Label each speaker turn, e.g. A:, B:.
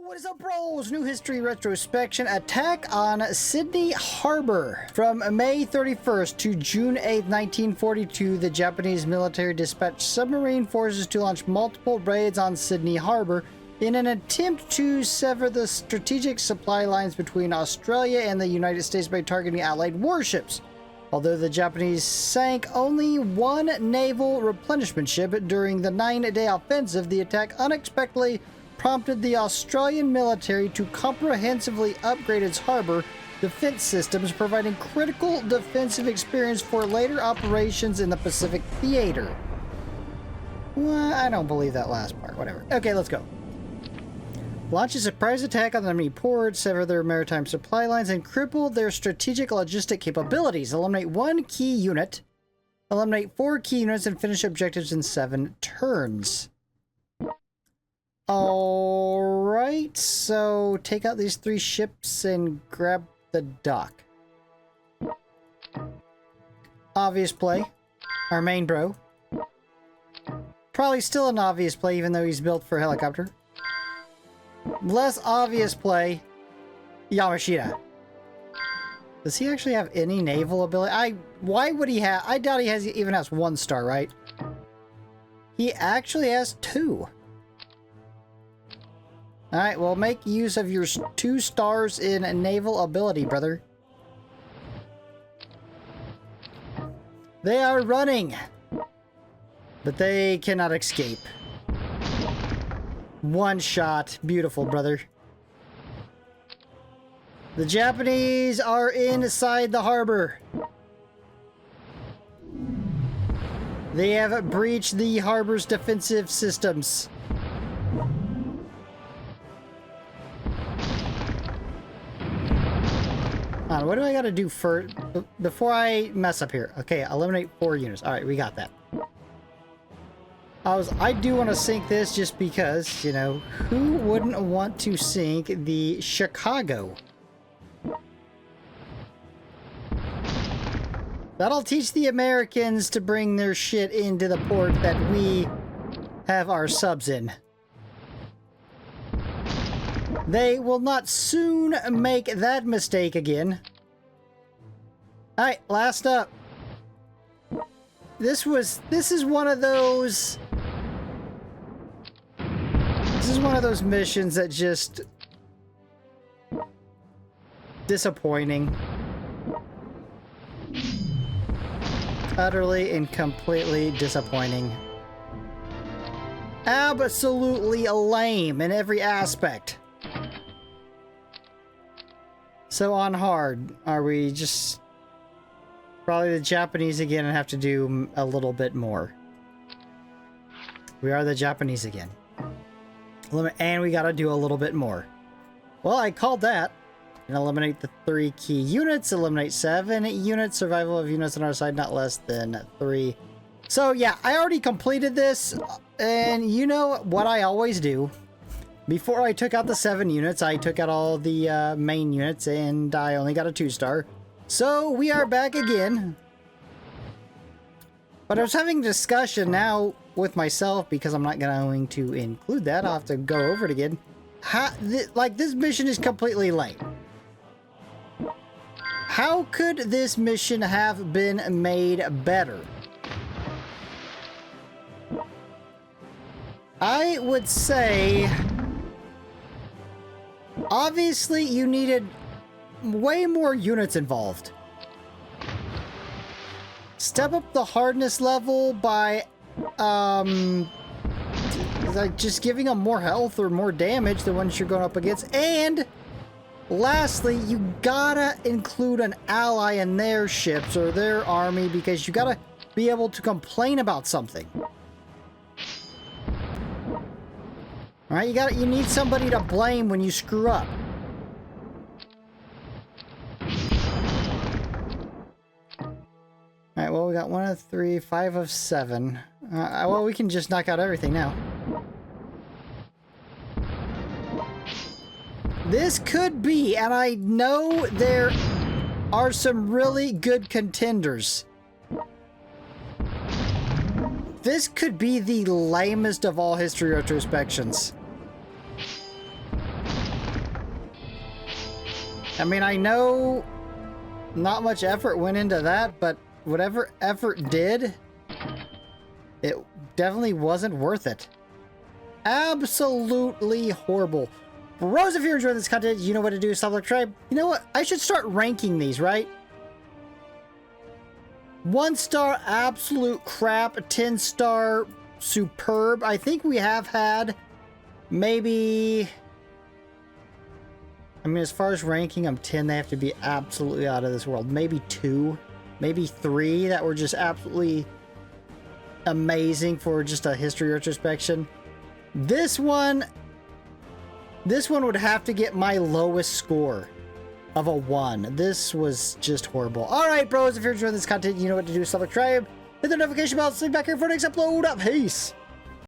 A: What is up, bros? New history retrospection. Attack on Sydney Harbour. From May 31st to June 8th, 1942, the Japanese military dispatched submarine forces to launch multiple raids on Sydney Harbour in an attempt to sever the strategic supply lines between Australia and the United States by targeting Allied warships. Although the Japanese sank only one naval replenishment ship during the 9-day offensive, the attack unexpectedly prompted the Australian military to comprehensively upgrade its harbor defense systems, providing critical defensive experience for later operations in the Pacific theater. Well, I don't believe that last part. Whatever. Okay, let's go. Launch a surprise attack on the enemy port, sever their maritime supply lines, and cripple their strategic logistic capabilities. Eliminate one key unit, eliminate 4 key units, and finish objectives in 7 turns. Alright, so take out these 3 ships and grab the dock. Obvious play. Our main bro. Probably still an obvious play, even though he's built for a helicopter. Less obvious play, Yamashita. Does he actually have any naval ability? Why would he have? I doubt he even has 1 star, right? He actually has 2. Alright, well, make use of your 2 stars in naval ability, brother. They are running, but they cannot escape. 1 shot. Beautiful, brother. The Japanese are inside the harbor. They have breached the harbor's defensive systems. What do I gotta do first before I mess up here? Okay, eliminate 4 units. Alright, we got that. I do want to sink this just because, you know, who wouldn't want to sink the Chicago? That'll teach the Americans to bring their shit into the port that we have our subs in. They will not soon make that mistake again. Alright, last up. This is one of those missions that just disappointing. Utterly and completely disappointing. Absolutely lame in every aspect. So on hard, are we just probably the Japanese again and have to do a little bit more? We are the Japanese again. And we gotta do a little bit more. Well, I called that. And eliminate the 3 key units, eliminate 7 units, survival of units on our side not less than 3. So yeah, I already completed this, and you know what I always do. Before I took out the 7 units, I took out all the main units, and I only got a 2-star. So we are back again. But I was having a discussion now with myself, because I'm not going to include that. I'll have to go over it again. Like, this mission is completely lame. How could this mission have been made better? I would say, obviously, you needed way more units involved. Step up the hardness level by, like, just giving them more health or more damage than ones you're going up against. And lastly, you gotta include an ally in their ships or their army, because you gotta be able to complain about something. Alright, you need somebody to blame when you screw up. Alright, well, we got 1 of 3, 5 of 7. Well, we can just knock out everything now. This could be, and I know there are some really good contenders. This could be the lamest of all history retrospections. I mean, I know not much effort went into that, but whatever effort did, it definitely wasn't worth it. Absolutely horrible. Bros, if you're enjoying this content, you know what to do. Stop, like, subscribe. You know what? I should start ranking these, right? 1-star, absolute crap. 10-star, superb. I think we have had maybe... I mean, as far as ranking them 10, they have to be absolutely out of this world. Maybe 2, maybe 3 that were just absolutely amazing for just a history retrospection. This one would have to get my lowest score of a 1. This was just horrible. Alright, bros, if you're enjoying this content, you know what to do. Subscribe, hit the notification bell, see you back here for the next upload. Peace!